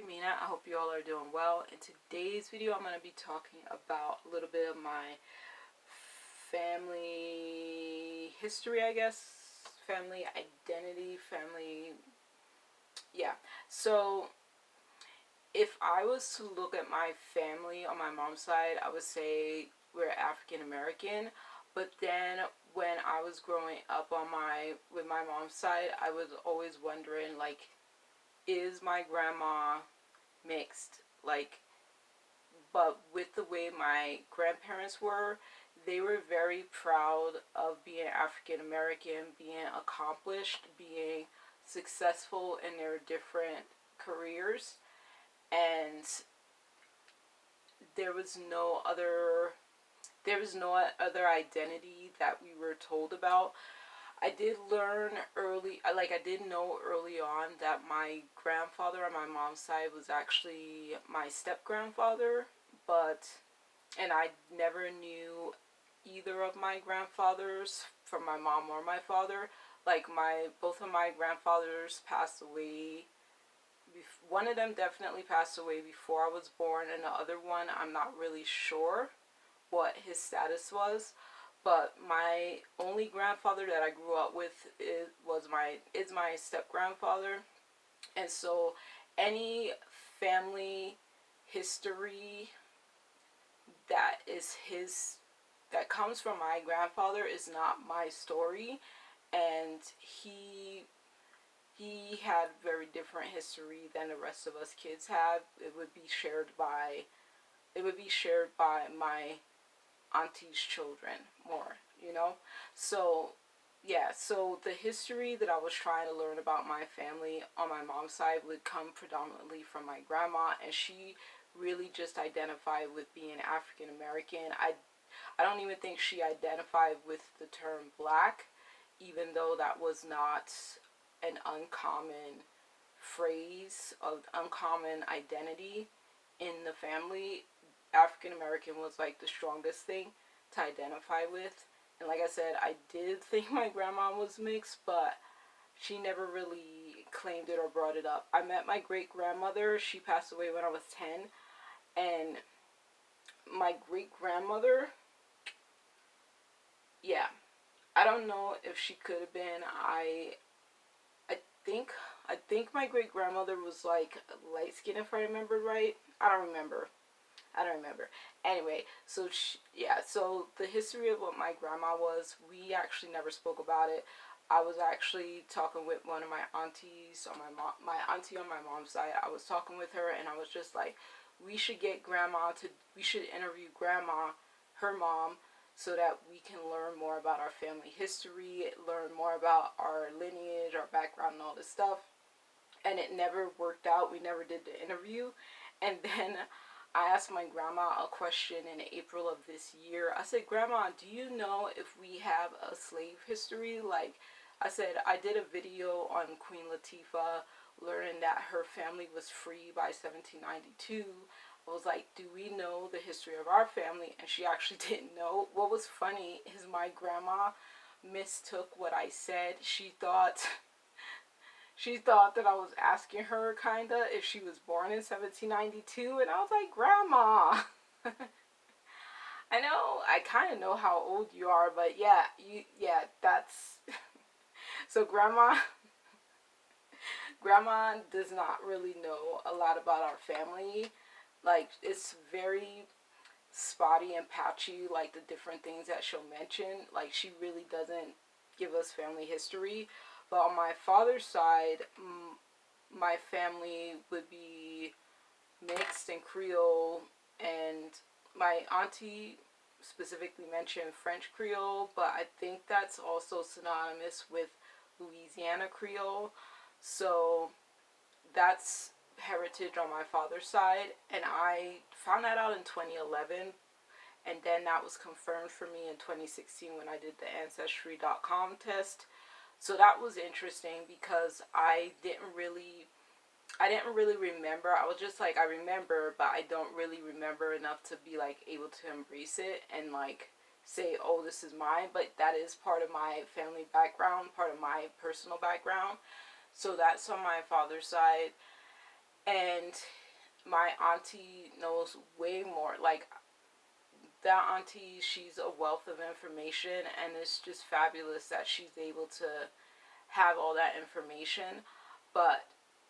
Mina. I hope you all are doing well. In today's video, I'm going to be talking about a little bit of my family history, I guess, family identity, yeah. So, if I was to look at my family on my mom's side, I would say we're African American. But then when I was growing up with my mom's side, I was always wondering, like, is my grandma mixed? Like, but with the way my grandparents were, they were very proud of being African American, being accomplished, being successful in their different careers, and there was no other identity that we were told about. I did learn early, I did know early on that my grandfather on my mom's side was actually my step grandfather, and I never knew either of my grandfathers from my mom or my father. Like, both of my grandfathers passed away. One of them definitely passed away before I was born, and the other one, I'm not really sure what his status was. But my only grandfather that I grew up with is my step grandfather, and so any family history that is his that comes from my grandfather is not my story, and he had very different history than the rest of us kids have. It would be shared by my auntie's children more, you know? So, yeah, so the history that I was trying to learn about my family on my mom's side would come predominantly from my grandma, and she really just identified with being African American. I don't even think she identified with the term black, even though that was not an uncommon phrase of uncommon identity in the family. African American was like the strongest thing to identify with. And like I said, I did think my grandma was mixed, but she never really claimed it or brought it up. I met my great grandmother. She passed away when I was 10. And my great grandmother, yeah, I don't know if she could have been. I think I think my great grandmother was like light skinned, if I remember right. I don't remember. Anyway, so so the history of what my grandma was, we actually never spoke about it. I was actually talking with one of my aunties on my auntie on my mom's side. I was talking with her, and I was just like, we should interview grandma, her mom, so that we can learn more about our family history, learn more about our lineage, our background, and all this stuff. And it never worked out. We never did the interview. And then I asked my grandma a question in April of this year. I said, Grandma, do you know if we have a slave history? Like, I said, I did a video on Queen Latifah, learning that her family was free by 1792. I was like, do we know the history of our family? And she actually didn't know. What was funny is my grandma mistook what I said. She thought that I was asking her, kinda, if she was born in 1792, and I was like, Grandma, I know, I kind of know how old you are, but that's, so Grandma does not really know a lot about our family. Like, it's very spotty and patchy, like the different things that she'll mention. Like, she really doesn't give us family history. But on my father's side, my family would be mixed and Creole, and my auntie specifically mentioned French Creole, but I think that's also synonymous with Louisiana Creole. So that's heritage on my father's side, and I found that out in 2011, and then that was confirmed for me in 2016 when I did the Ancestry.com test. So that was interesting because I didn't really remember. I was just like, I remember, but I don't really remember enough to be like able to embrace it and like say, oh, this is mine. But that is part of my family background, part of my personal background. So that's on my father's side. And my auntie knows way more. Like, that auntie, she's a wealth of information, and it's just fabulous that she's able to have all that information. But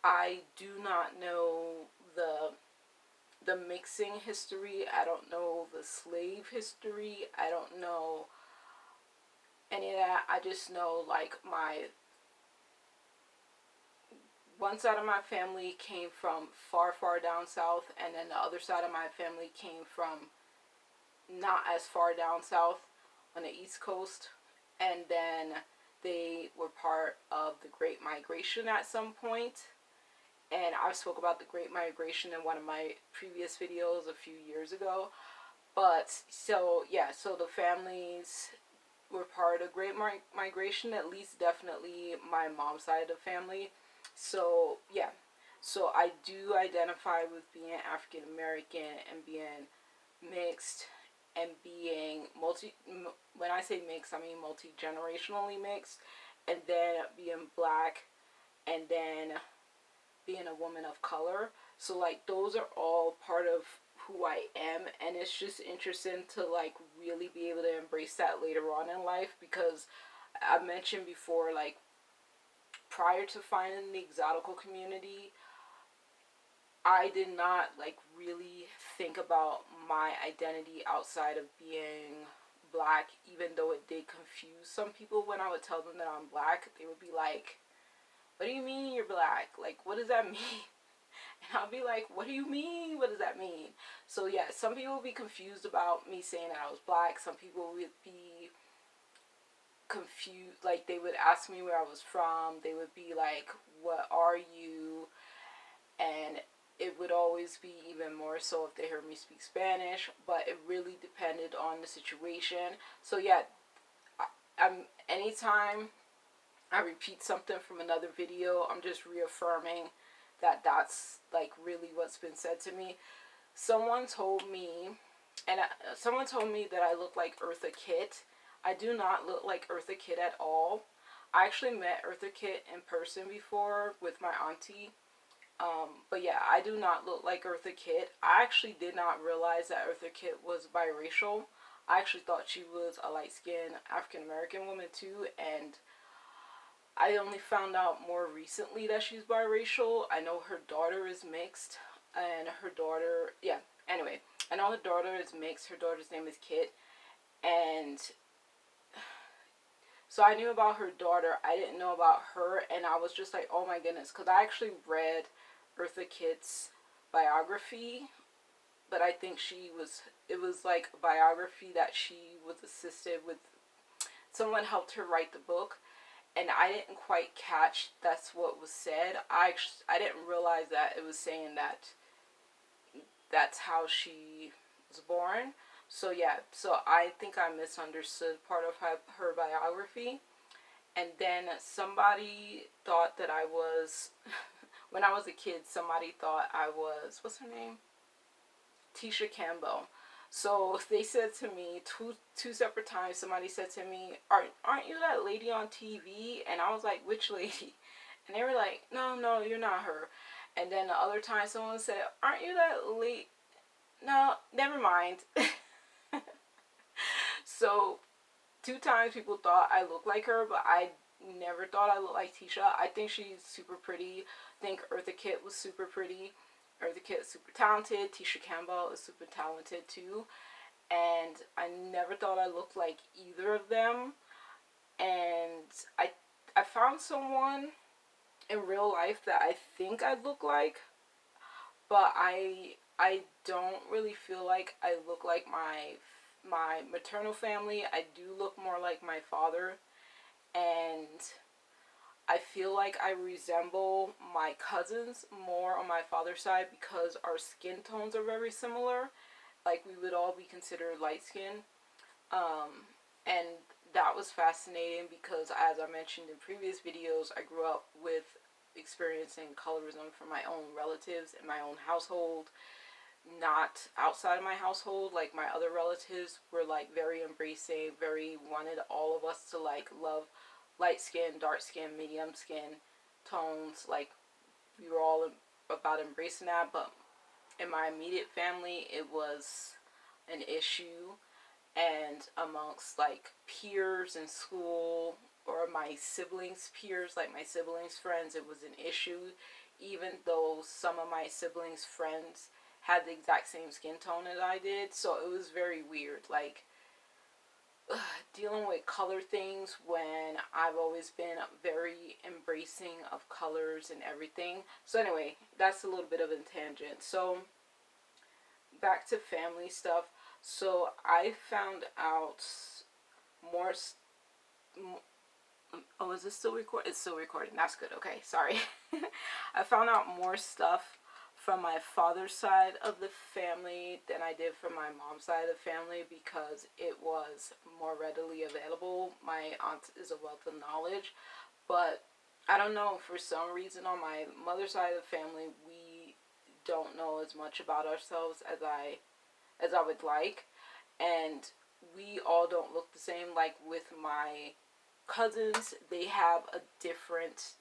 I do not know the mixing history. I don't know the slave history. I don't know any of that. I just know, like, my one side of my family came from far, far down south, and then the other side of my family came from not as far down south on the East Coast. And then they were part of the Great Migration at some point. And I spoke about the Great Migration in one of my previous videos a few years ago. But so, yeah, so the families were part of Great Migration, at least definitely my mom's side of the family. So, yeah. So I do identify with being African American and being mixed and being when I say mixed, I mean multi-generationally mixed, and then being black, and then being a woman of color. So, like, those are all part of who I am, and it's just interesting to, like, really be able to embrace that later on in life, because I mentioned before, like, prior to finding the exotical community, I did not, like, really think about my identity outside of being black, even though it did confuse some people. When I would tell them that I'm black, they would be like, what do you mean you're black? Like, what does that mean? And I'll be like, what do you mean? What does that mean? So, yeah, some people would be confused about me saying that I was black. Some people would be confused. Like, they would ask me where I was from. They would be like, what are you? And it would always be even more so if they heard me speak Spanish. But it really depended on the situation. So, yeah, I'm anytime I repeat something from another video, I'm just reaffirming that that's, like, really what's been said to me. Someone told me, someone told me that I look like Eartha Kitt. I do not look like Eartha Kitt at all. I actually met Eartha Kitt in person before with my auntie. But yeah, I do not look like Eartha Kitt. I actually did not realize that Eartha Kitt was biracial. I actually thought she was a light-skinned African American woman too, and I only found out more recently that she's biracial. I know her daughter is mixed, and her daughter, yeah, anyway, I know her daughter is mixed. Her daughter's name is Kit, and so I knew about her daughter. I didn't know about her, and I was just like, oh my goodness, because I actually read Eartha Kitt's biography, but I think it was like a biography that she was assisted with. Someone helped her write the book, and I didn't quite catch that's what was said. I didn't realize that it was saying that that's how she was born. So yeah, so I think I misunderstood part of her biography. And then somebody thought that I was, when I was a kid, somebody thought I was, what's her name? Tisha Campbell. So they said to me two separate times. Somebody said to me, "Aren't you that lady on TV?" And I was like, "Which lady?" And they were like, "No, you're not her." And then the other time, someone said, "Aren't you that lady?" No, never mind. So 2 times people thought I looked like her, but I never thought I looked like Tisha. I think she's super pretty. I think Eartha Kitt was super pretty. Eartha Kitt is super talented. Tisha Campbell is super talented too. And I never thought I looked like either of them. And I found someone in real life that I think I look like, but I don't really feel like I look like my maternal family. I do look more like my father, and I feel like I resemble my cousins more on my father's side because our skin tones are very similar. Like, we would all be considered light skin. And that was fascinating because, as I mentioned in previous videos, I grew up with experiencing colorism from my own relatives in my own household, not outside of my household. Like, my other relatives were, like, very embracing, very wanted all of us to, like, love light skin, dark skin, medium skin tones. Like, we were all about embracing that, but in my immediate family, it was an issue, and amongst like peers in school or my siblings' peers, like my siblings' friends, it was an issue, even though some of my siblings' friends had the exact same skin tone as I did. So it was very weird, like dealing with color things when I've always been very embracing of colors and everything. So anyway, that's a little bit of a tangent. So back to family stuff. So I found out more. Oh, is this still recording? It's still recording. That's good. Okay, sorry. I found out more stuff from my father's side of the family than I did from my mom's side of the family because it was more readily available. My aunt is a wealth of knowledge, but I don't know, for some reason on my mother's side of the family, we don't know as much about ourselves as I would like, and we all don't look the same. Like with my cousins, they have a different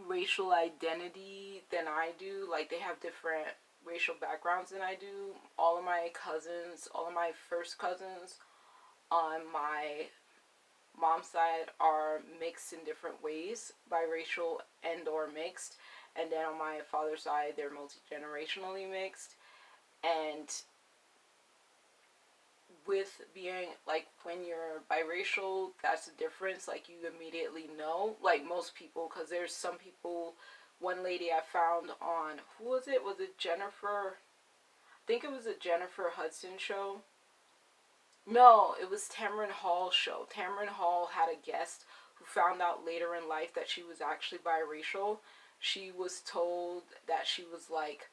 racial identity than I do. Like they have different racial backgrounds than I do. All of my cousins, all of my first cousins on my mom's side are mixed in different ways, biracial and or mixed. And then on my father's side, they're multi-generationally mixed. And with being like when you're biracial, that's the difference. Like you immediately know, like most people, because there's some people. One lady I found on, who was it? Was it Jennifer? I think it was a Jennifer Hudson show. No, it was Tamron Hall's show. Tamron Hall had a guest who found out later in life that she was actually biracial. She was told that she was like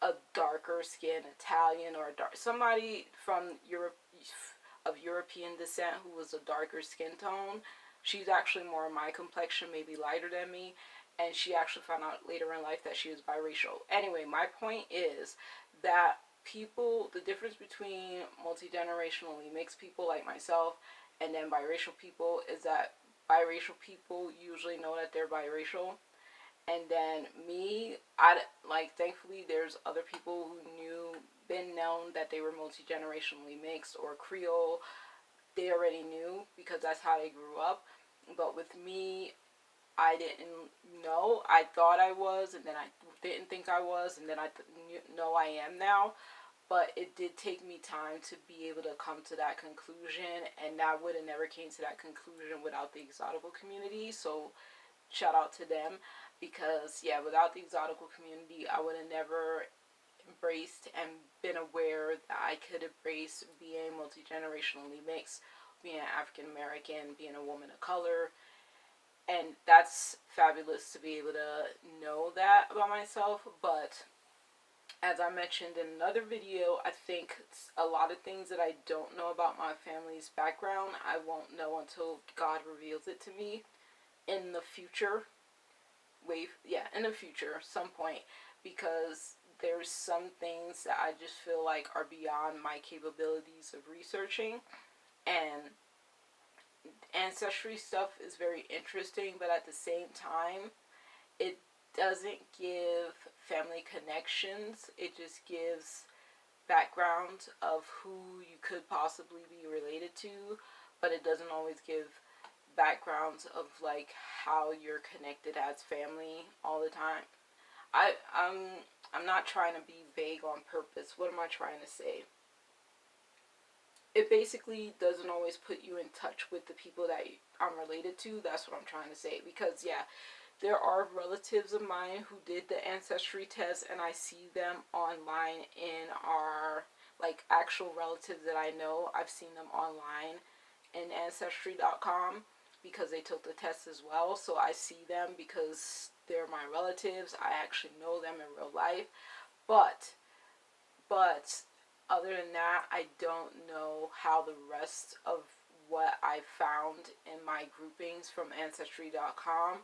a darker skin Italian or somebody from Europe of European descent who was a darker skin tone. She's actually more my complexion, maybe lighter than me, and she actually found out later in life that she was biracial. Anyway, my point is that people, the difference between multi-generationally mixed people like myself and then biracial people is that biracial people usually know that they're biracial. And then me, I like, thankfully there's other people who been known that they were multi-generationally mixed or Creole. They already knew because that's how they grew up. But with me, I didn't know. I thought I was, and then I didn't think I was, and then I know I am now. But it did take me time to be able to come to that conclusion, and I would have never came to that conclusion without the exotical community. So shout out to them, because yeah, without the exotical community, I would have never embraced and been aware that I could embrace being multi-generationally mixed, being African American, being a woman of color. And that's fabulous to be able to know that about myself. But as I mentioned in another video, I think a lot of things that I don't know about my family's background, I won't know until God reveals it to me in the future. In the future, some point, because there's some things that I just feel like are beyond my capabilities of researching. And ancestry stuff is very interesting, but at the same time, it doesn't give family connections. It just gives background of who you could possibly be related to, but it doesn't always give backgrounds of like how you're connected as family all the time. I'm not trying to be vague on purpose. What am I trying to say? It basically doesn't always put you in touch with the people that I'm related to. That's what I'm trying to say. Because yeah, there are relatives of mine who did the ancestry test, and I see them online in our like actual relatives that I know. I've seen them online in Ancestry.com because they took the test as well. So I see them because they're my relatives. I actually know them in real life. But other than that, I don't know how the rest of what I found in my groupings from Ancestry.com,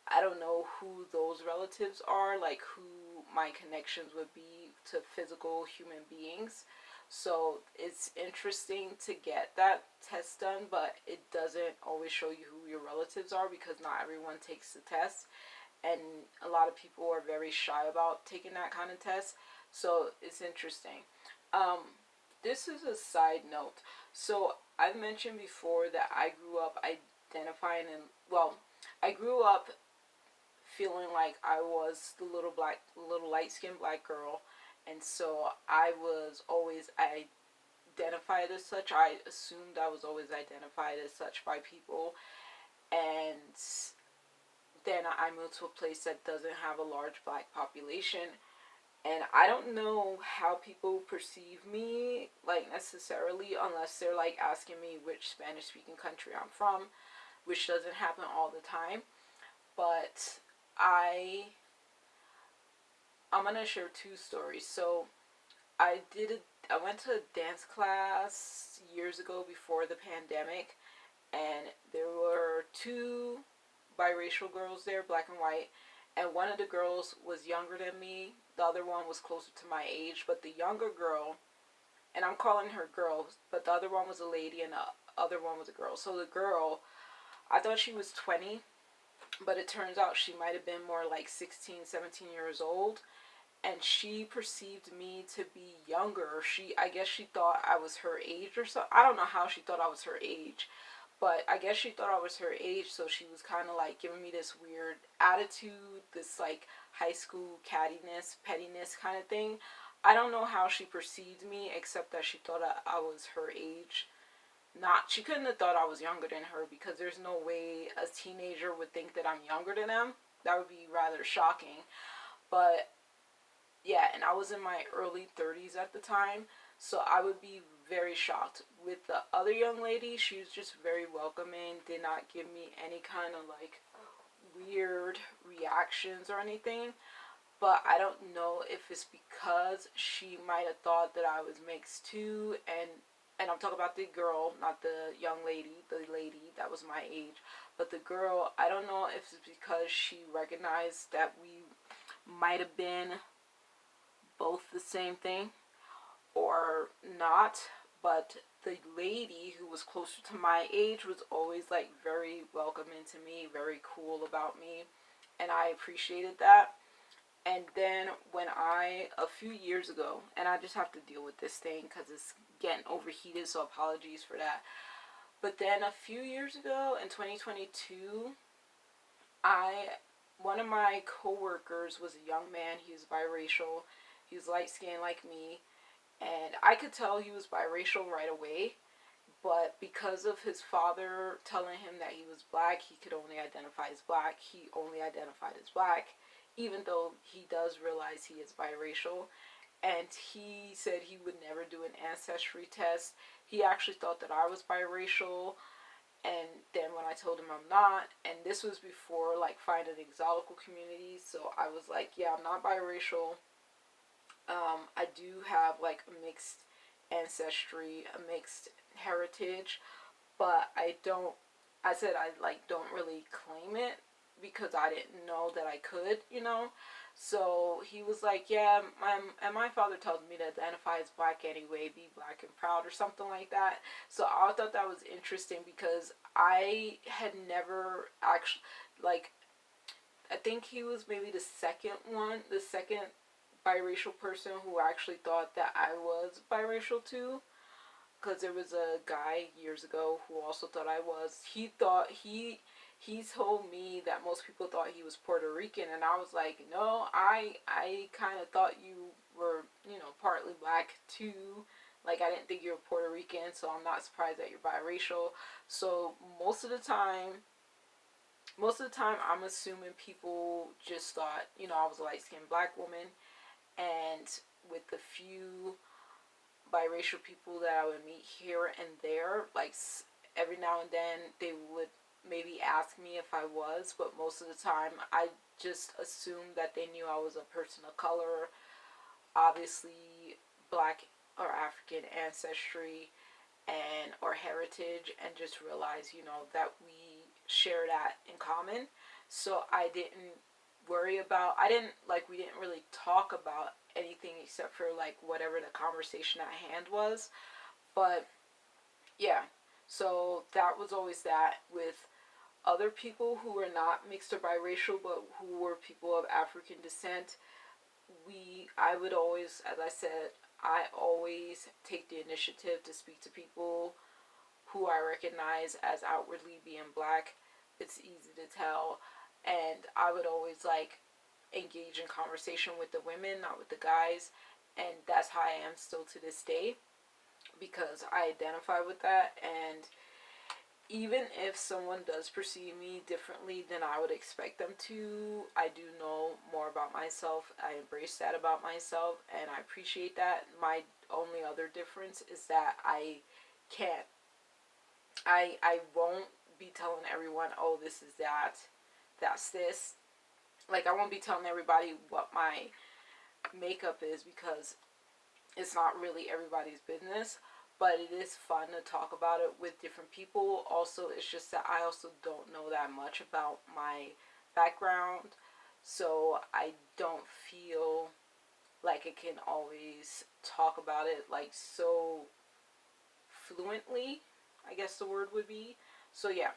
I don't know who those relatives are, like who my connections would be to physical human beings. So it's interesting to get that test done, but it doesn't always show you who your relatives are because not everyone takes the test. and a lot of people are very shy about taking that kind of test. So it's interesting. Um, this is a side note. So I've mentioned before that I grew up identifying in, well, I grew up feeling like I was the little light skinned black girl, and so I was always identified as such. I assumed I was always identified as such by people, and then I moved to a place that doesn't have a large black population, and I don't know how people perceive me, like, necessarily, unless they're like asking me which Spanish speaking country I'm from, which doesn't happen all the time. But I I'm gonna share two stories. So I went to a dance class years ago before the pandemic, and there were two biracial girls there, black and white, and one of the girls was younger than me. The other one was closer to my age, but the younger girl, and I'm calling her girl, but the other one was a lady and the other one was a girl. So the girl, I thought she was 20, but it turns out she might have been more like 16, 17 years old, and she perceived me to be younger. I guess she thought I was her age or so. I don't know how she thought I was her age, but I guess she thought I was her age, so she was kind of like giving me this weird attitude, this like high school cattiness, pettiness kind of thing. I don't know how she perceived me, except that she thought I was her age. Not, she couldn't have thought I was younger than her, because there's no way a teenager would think that I'm younger than them. That would be rather shocking. But yeah, and I was in my early 30s at the time, so I would be very shocked. With the other young lady, she was just very welcoming, did not give me any kind of like weird reactions or anything. But I don't know if it's because she might have thought that I was mixed too, and I'm talking about the girl, not the young lady, the lady that was my age. But the girl, I don't know if it's because she recognized that we might have been both the same thing or not, but the lady who was closer to my age was always like very welcoming to me, very cool about me, and I appreciated that. And then a few years ago, and I just have to deal with this thing because it's getting overheated, so apologies for that. But then a few years ago in 2022, I one of my coworkers was a young man. He was biracial. He was light skinned like me, and I could tell he was biracial right away. But because of his father telling him that he was black, he could only identify as black. He only identified as black, even though he does realize he is biracial. And he said he would never do an ancestry test. He actually thought that I was biracial. And then when I told him I'm not, and this was before like finding exotical communities, so I was like, yeah, I'm not biracial. I do have like a mixed ancestry, a mixed heritage, but I don't. I said I like don't really claim it because I didn't know that I could, you know. So he was like, yeah, my father told me to identify as black anyway, be black and proud or something like that. So I thought that was interesting because I had never actually, like, I think he was maybe the second biracial person who actually thought that I was biracial too. Because there was a guy years ago who also thought I was. He told me that most people thought he was Puerto Rican, and I was like, no, I kind of thought you were, partly black too. Like, I didn't think you were Puerto Rican, so I'm not surprised that you're biracial. So most of the time, I'm assuming people just thought, I was a light skinned black woman, and with the few biracial people that I would meet here and there, like every now and then they would maybe ask me if I was, but most of the time I just assumed that they knew I was a person of color, obviously black or African ancestry and or heritage, and just realized, that we share that in common. So I didn't worry about we didn't really talk about anything except for like whatever the conversation at hand was. But yeah, so that was always that with other people who were not mixed or biracial, but who were people of African descent, I would always, as I said, I always take the initiative to speak to people who I recognize as outwardly being black. It's easy to tell. And I would always like engage in conversation with the women, not with the guys. And that's how I am still to this day, because I identify with that. And even if someone does perceive me differently than I would expect them to, I do know more about myself. I embrace that about myself, and I appreciate that. My only other difference is that can't I won't be telling everyone, oh, this is that, that's this. Like, I won't be telling everybody what my makeup is, because it's not really everybody's business. But it is fun to talk about it with different people. Also, it's just that I also don't know that much about my background, so I don't feel like I can always talk about it like so fluently, I guess the word would be. So yeah,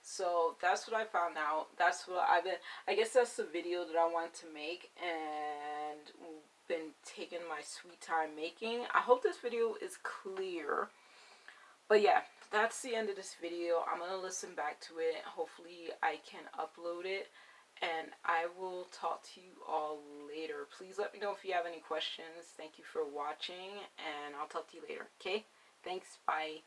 so that's what I found out. That's what I've been, I guess that's the video that I want to make, and been taking my sweet time making. I hope this video is clear. But yeah, that's the end of this video. I'm gonna listen back to it. Hopefully I can upload it, and I will talk to you all later. Please let me know if you have any questions. Thank you for watching, and I'll talk to you later. Okay, thanks, bye.